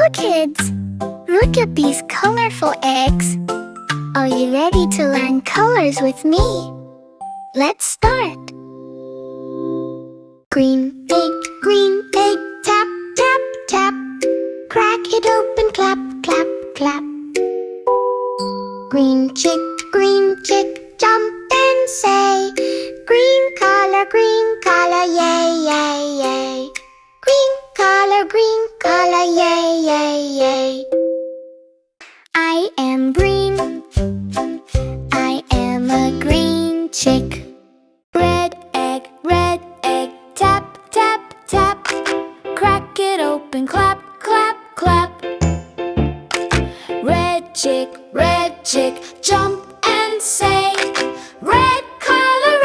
Hello kids! Look at these colorful eggs. Are you ready to learn colors with me? Let's start. Green egg, tap, tap, tap. Crack it open, clap, clap, clap. Green chick, jump and say, green color, yay, yay, yay. Green color, yay, yay, yay. I am green. I am a green chick. Red egg, tap, tap, tap. Crack it open, clap, clap, clap. Red chick, jump and say, red color,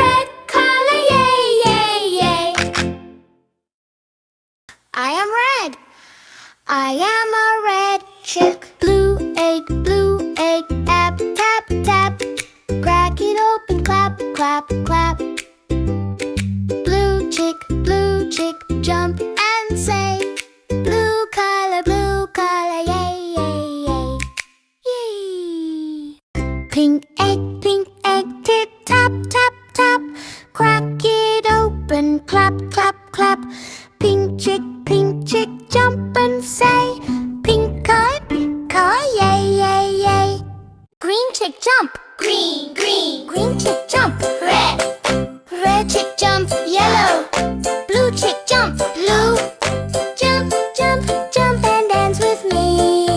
yay, yay, yay. I am red. I am a red chick. Blue egg, tap, tap, tap. Crack it open, clap, clap, clap. Blue chick, jump and say, blue color, yay, yay, yay. Yay! Pink egg, tip, tap, tap, tap. Crack it open, clap, clap, clap. Pink chick, jump and say, pink color, yay, yay, yay. Green chick, jump, green chick, jump, red chick, jump, yellow. Blue chick, jump, blue. Jump and dance with me.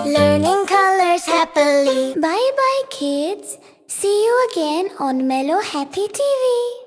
Learning colors happily. Bye bye kids. See you again on Melo Happy TV.